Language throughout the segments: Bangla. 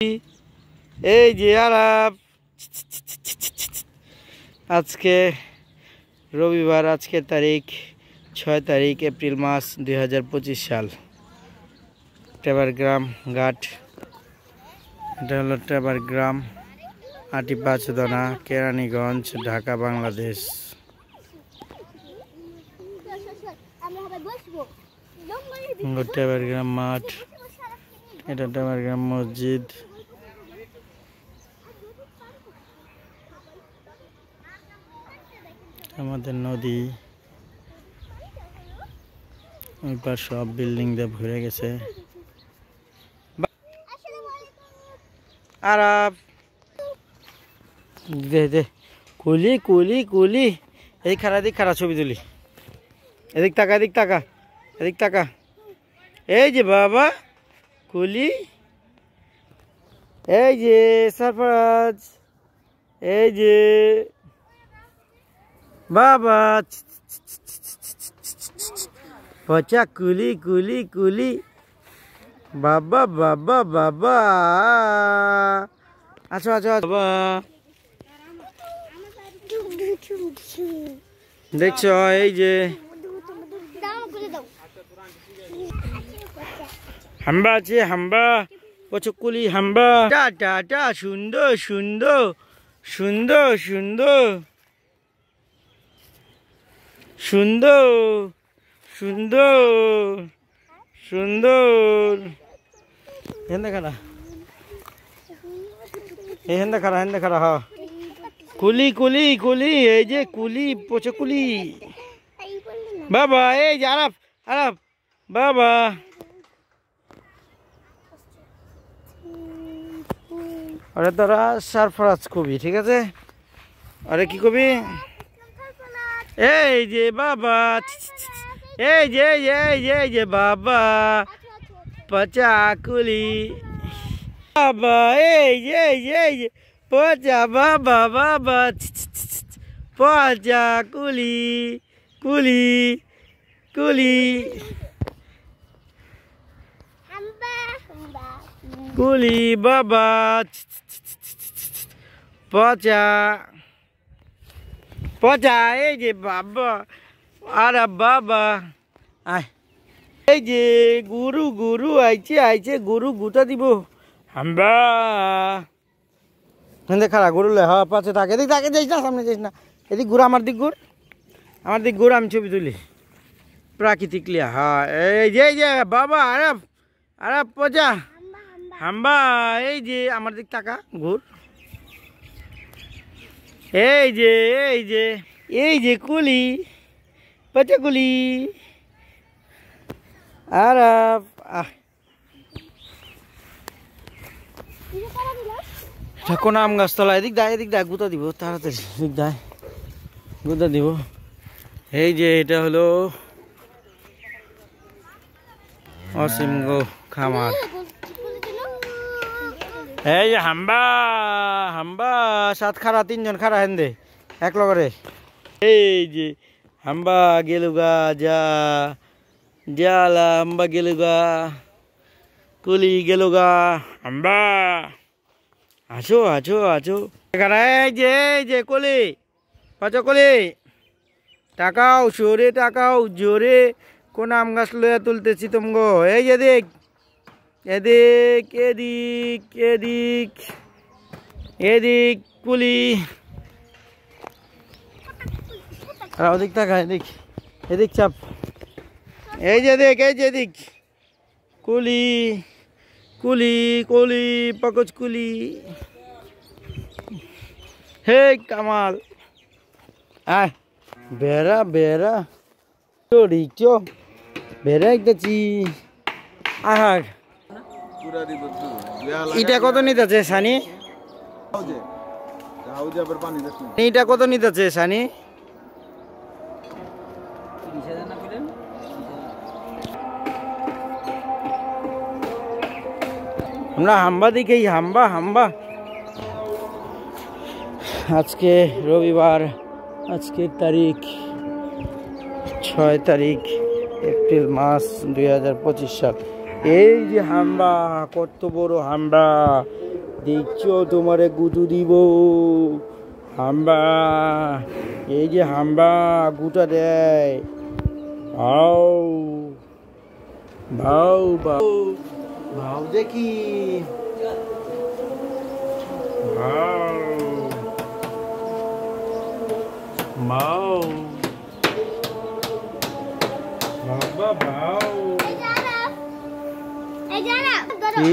এই যে আরাপ আজকে রবিবার, আজকে তারিখ 6 তারিখ এপ্রিল মাস 2025 সাল। টেবারগ্রাম ঘাট, এটা হলো টেবারগ্রাম, আটিপাঁচদনা, কেরানীগঞ্জ, ঢাকা, বাংলাদেশ। টেবারগ্রাম মাঠ, এটা টেবারগ্রাম মসজিদ। আমাদের নদী, ওই পার সব বিল্ডিং দিয়ে ভরে গেছে। আরাব দে দে কুলি কুলি কুলি, এদিক খারা ছবি তুলি। এদিক তাকা, এদিক তাকা, এদিক তাকা। এই যে বাবা কুলি, এই যে সরফরাজ, এই যে বাবা পচা কুলি কুলি কুলি, বাবা বাবা বাবা। আচ্ছা আচ্ছা বাবা, দেখছ এই যে হাম্বা আছে, হাম্বা পচকুলি হাম্বা। টা টা টা, সুন্দর সুন্দর সুন্দর সুন্দর সুন্দর সুন্দর সুন্দর। হেন্দা খারা, হেন্দা খারা, হেন্দা খারা। হ্যাঁ কুলি কুলি কুলি, এই যে কুলি পচকুলি বাবা। এই যে আরাপ আরাপ বাবা, আরে তোরা সরফরাজ কবি, ঠিক আছে? আরে কি কবি? এই যে বাবা, এই যে এই যে বাবা পচা কুলি বাবা, এই যে পচা বাবা বাবা পচা কুলি কুলি কুলি কুলি বাবা পচা পচা। এই যে বাবা, আরে বাবা আয়, এই যে গুরু গুরু আইছে আইছে, গুরু গুটা দিব হাম্বা। হেন্দে খারা গরু লে, হ্যাঁ পাশে থাকে। এদিক তাকে যাইস না, সামনে যাইস না, এদিক ঘুর, আমার দিক ঘুর, আমার দিক ঘুর, আমি ছবি তুলি প্রাকৃতিক লিয়া। হ্যাঁ এই যে বাবা আরাপ আরাপ পচা হাম্বা। এই যে আমার দিক টাকা ঘুর, এই যে এই যে এই যে কুলি পচা কুলি আরাপ। কোন আম গাছতলা, এদিক দা, এদিক দা, গুতা দিব তাড়াতাড়ি, এদিক দায় গুতা দিব। এই যে এটা হলো অসীম গো খামার। এই যে হাম্বা হাম্বা, 7 খারা, 3 জন খারা হেন্দে এক লগরে। এই যে হাম্বা গেলুগা, যা জালা হাম্বা গেলুগা, কুলি গেলুগা হাম্বা। আছো আছো আছো খারা। এই যে কলি পাঁচ কলি, টাকাও সরে, টাকাও জোরে। কোন আম গাছ লইয়া তুলতেছি তোমগো। এই যে দেখ, এদিক এদিক এদিক এদিক কুলি, আর ওদিক তাকা, এদিক এদিক চাপ। এই যে দেখ, এই যে দিক কুলি কুলি কুলি পাকচ কুলি। হে কামাল আয়, বেড়া বেড়া চড়িচ বেড়া একদাছি। আহার এটা কত নিতেছে সানি? এটা কত নিতেছে সানি? আমরা হাম্বা দিকেই, হাম্বা হাম্বা। আজকে রবিবার, আজকে তারিখ 6 তারিখ এপ্রিল মাস 2025 সাল। এই যে হাম্বা, কত বড় হাম্বা। দেখছো তোমারে গুতু দিব হাম্বা। এই যে হাম্বা গুটা দেয়। ভাও ভাও ভাও ভাও দেখি ভাও ভাও বাবা ভাও।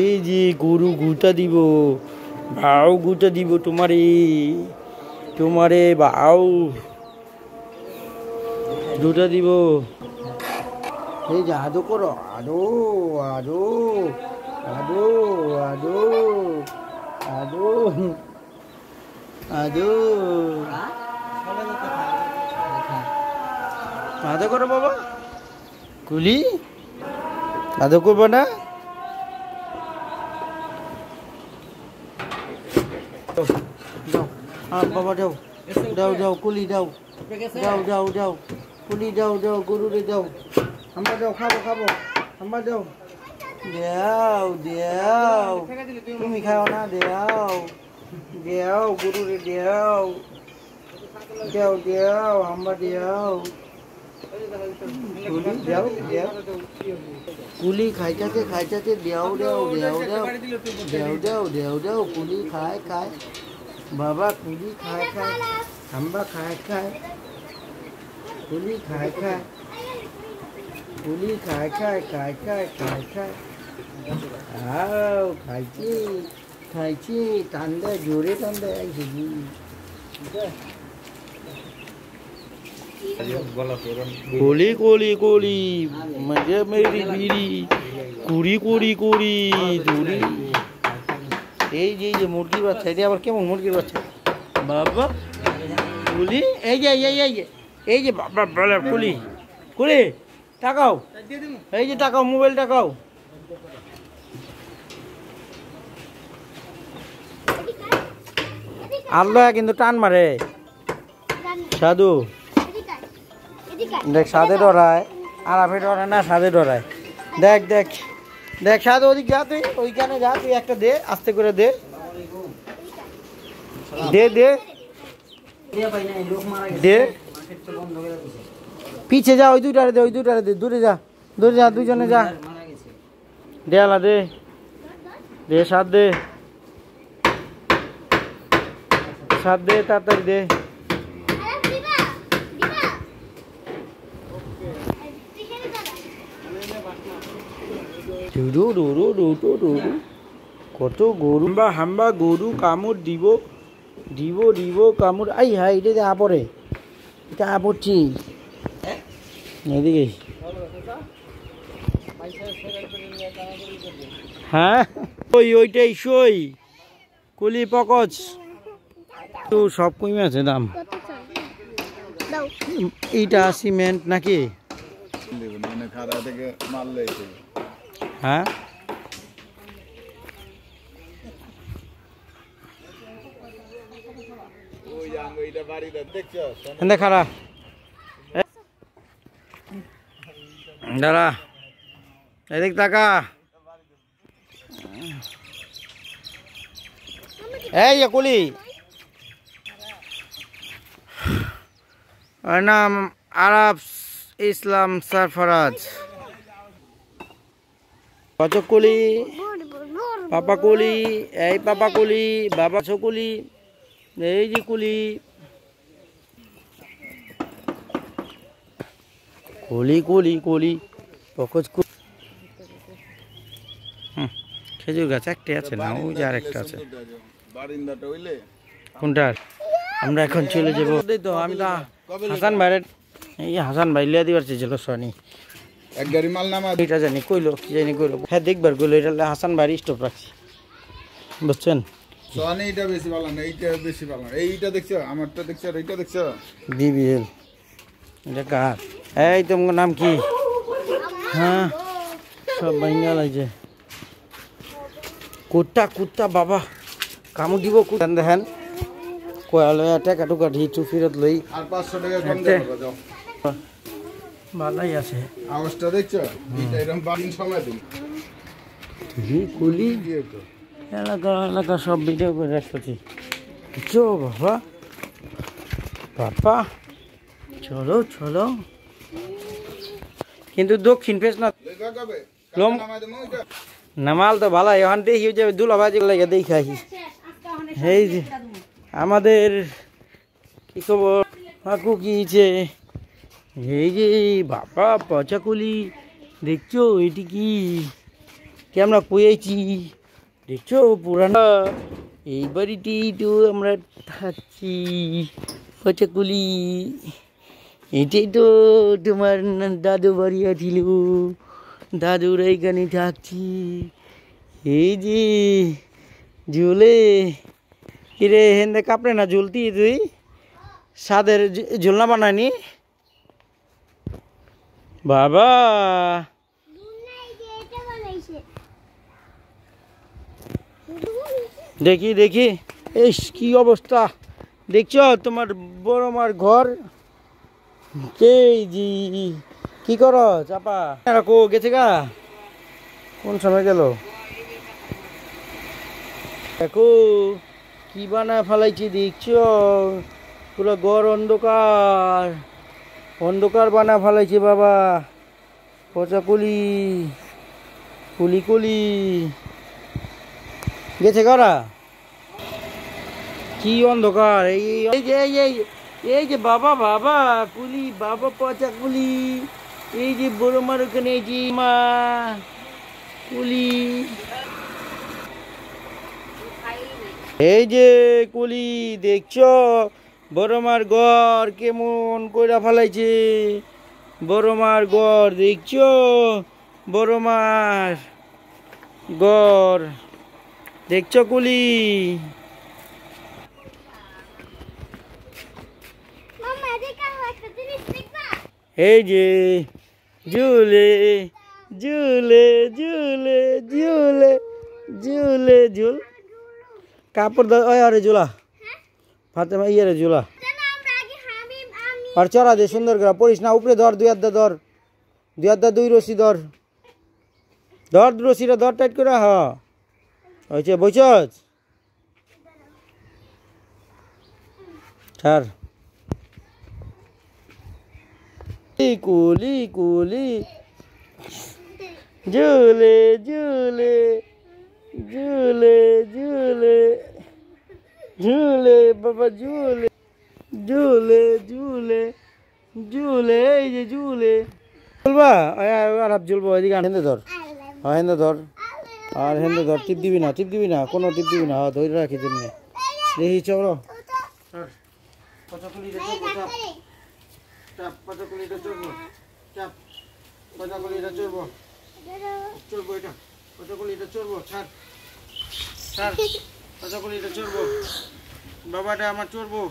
এই যে গরু গুটা দিব ভাও গুটা দিব তোমারে তোমারে ভাও দুটা দিব। এই যে আদো করো আদো আদো আদো আদো আদো আদো আদো করো বাবা কুলি আদো করবো না। বাবা যাও যাও যাও কুলি যাও যাও যাও যাও কুলি যাও যাও গরু রে যাও আমরা যাও খাবো খাবো আমরা যাও দেও দেও তুমি খাও না দেও দেও গরু রে দেও দেও দেও আমরা দেও কুলি যাও দেও কুলি খাইতে খাইতে দেও দেও দেও দেও দেও দেও দেও দেও কুলি খায় খায় বাবা কুলি খায় খায় আমরা খায় খায় কুলি খায় খায় কুলি খায় খায় খায় খায় খায় খায় আও খাইছি খাইছি টান দেয় জোরে টান দেয় कोली कोली कोली मजे मेरी बीरी कुड़ी कुड़ी कुड़ी दूरी। এই যে মুরগির বাচ্চা এটা আবার কেমন মুরগির বাচ্চা বাবা কুলি এই যে বাবা বলে কুলি কুলি টাকাও এই যে টাকাও মোবাইল টাকাও আল্লাহ কিন্তু টান মারে সাধু দেখ সাদে ডরায় আর আমি ডরায় না সাদে ডরায় দেখ দেখ দেখ সাদু ওদিক যা তুই ওইখানে যা তুই একটা দে আস্তে করে দে দে দে দে পিছে যা ওই দুইটারে দে দূরে যা দুইজনে যা দে আলা দে দে সাত দে তাড়াতাড়ি দে কত গরু হাম্বা গরু কামড় দিব দিব দিব কামড় আই হাই এটা যে আপরে এটা আপরছি এদিকে হ্যাঁ ওইটাই সই কুলি পকচ তো সব কমে আছে দাম এইটা সিমেন্ট নাকি হ্যাঁ খারাপ দাঁড়া এদিক টাকা এই কুলি নাম আরব ইসলাম সরফরাজ কত কুলি পাপা কুলি এই পাপা কুলি বাবা ছকুলি এই যে কুলি কুলি কুলি কুলি পকজ খেজুর গাছ একটা আছে না ওই যে আরেকটা আছে কোনটার আমরা এখন চলে যাবো তো আমি তো হাসান ভাইয়ের এই হাসান ভাই লিয়া দিবার চেয়েছিল সনি এক গাড়ি মাল নামা এটা জানি কইলো কি জানি কইলো হ্যাঁ দেখবার কইলো এটা হাসান ভাইয়ের স্টপ রাখছি বুঝছেন সনি এটা বেশি ভালো না এইটা বেশি ভালো এইটা দেখছো আমারটা দেখছো আর এইটা দেখছো বিবিএল এটা কার এই তোমার নাম কি হ্যাঁ সব ভাঙা লাগছে কুত্তা কুত্তা বাবা কামু দিব কুত্তা দেখেন কয়ালে টাকা টুকা ঢিচু ফিরত লই আর 500 টাকা কম দেবো যাও ভালোই আছে আওয়াজটা দেখছো এটা এরকম বাড়িন সময় দিন তুই কুলি এলাকা এলাকা সব ভিডিও করে রাখতেছি। চো বাবা বাবা, চলো চলো, কিন্তু দক্ষিণ ফেস না নামাল তো ভালো। এখন দেখি যে দুলাবাজি লাগে দেখাই। এই যে আমাদের কি খবর কাকু কিছে, এই যে বাবা পচাকুলি দেখছো, এটি কি আমরা কুয়েছি দেখছো পুরানা এই বাড়িটি তো আমরা থাকছি। পচাকুলি এটাই তো তোমার দাদু বাড়ি ছিল, দাদুর এইখানে থাকছি। এই যে ঝুলে কিরে হেন্দে কাপড়ে না ঝুলতি, তুই সাদের ঝুলনা বানানি বাবা। দেখি দেখি, এই কি অবস্থা দেখছো তোমার বড় মার ঘর। এই জি কি করো চাপা রাখো, গেছে গা কোন সময় গেল দেখো কি বানা ফেলাইছি দেখছো, পুরো ঘর অন্ধকার অন্ধকার বানা ফেলাইছে বাবা। পচা কুলি কুলি কুলি গেছে গরা, কি অন্ধকার। এই যে এই যে বাবা বাবা কুলি বাবা পচা কুলি, এই যে বড় মার ওখানে এই যে মা কুলি, এই যে কুলি দেখছো বড় মার ঘর কেমন কইরা ফেলাইছে। বড় মার ঘর দেখছো, বড় মার ঘর দেখছো কুলি। এই যে ঝুলে ঝুলে ঝুলে ঝুলে ঝুলে ঝুল কাপড় আরে ঝুলা ফাতেমা ইয়ারে ঝুলা আর চড়া দে সুন্দর করে পড়িস না, উপরে ধর দুই আধা ধর, দুই আধা দুই রশি ধর, ধর রশিটা ধর টাইট করে। হ হয়েছে বইছস ছাড়। কুলি কুলি ঝুলে ঝুলে ঝুলে ঝুলে ঝুলে বাবা ঝুলে ঝুলে ঝুলে ঝুলে, এই যে ঝুলে ঝুলবা আর ঝুলবো। এদিকে হেন্দে ধর, হ্যাঁ হেন্দে ধর, আর হেন্দে ধর, টিপ দিবি না, টিপ দিবি না, কোনো টিপ দিবি না, ধরে রাখি জন্য দেখি। চলো পচাকুলিটা চড়বো, চাপ চাপ পচাকুলিটা চড়বো, চাপ পচাকুলিটা চড়বো, চড়বো এটা পচাকুলিটা চড়বো, ছাড় ছাড় পচাকুলিটা চড়বো, বাবাটা আমার চড়বো।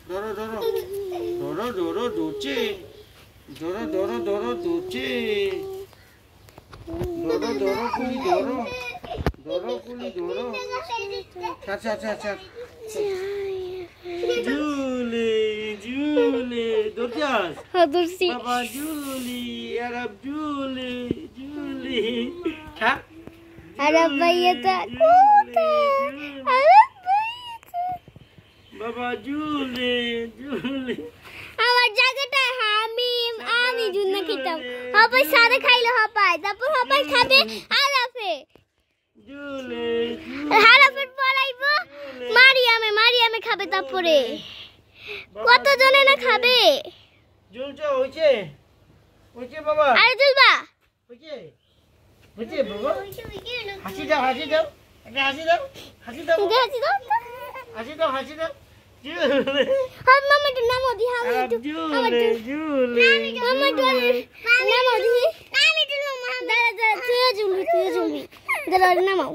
ধরো ধরো ধরো ধরো ধরছে, ধরো ধরো ধরো ধরছে, ধরো ধরো কুলি ধরো, ধরো কুলি ধরো, ছাড় ছাড় ছাড় ছাড়। ঝুলে ঝুলে ধরছাস বাবা ঝুলি আরব ঝুলে ঝুলি, ছাড় আরব ভাইয়াটা বাবা ঝুলে ঝুলে। আমার জায়গাটা আমি জুন না খেতাম, হপাই সাদা খাইলে হপাই, তারপর হপাই খাবে আরাফে ঝুলে আরাফের পড়াইবো মারিয়ামে খাবে, তারপরে কত জনে না খাবে। ঝুলছে হইছে হইছে বাবা, আরে জুলবা হইছে হইছে বাবা। হাসি দাও হাসি দাও, একটা হাসি দাও, হাসি দাও হাসি দাও, হাসি দাও হাসি দাও। ঝুলে হাত মামা একটু নামো দি, ঝুলে ঝুলে মামা একটু নামো দি, আমি একটু নামো, দাঁড়া তুই ঝুলবি দাঁড়া নামাও,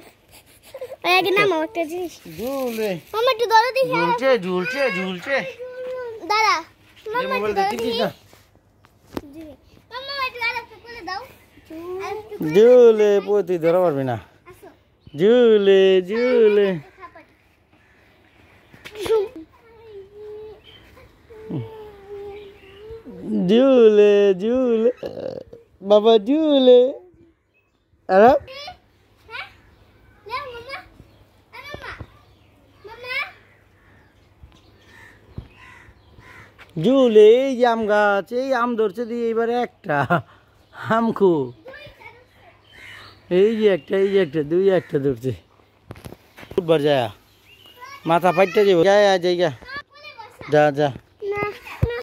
আগে নামাও একটা জিনিস ঝুলে। মামা একটু ধরো দি, ঝুলছে ঝুলছে ঝুলছে, দাঁড়া এই মোবাইল দেখছিস না। মামা একটু আরেকটু করে দাও, ঝুলে তুই ধরা পারবি না। আসো ঝুলে ঝুলে ঝুলে ঝুলে বাবা ঝুলে। আরে হ্যাঁ লে মামা ঝুল এই যে আম গাছ, এই আম ধরছে দিয়ে এবারে একটা আম খু, এই যে একটা, এই যে একটা, দুই একটা ধরছে। ফুটবার যায় মাথা ফাইটটা যাবো, যায় জায়গা, যা যা।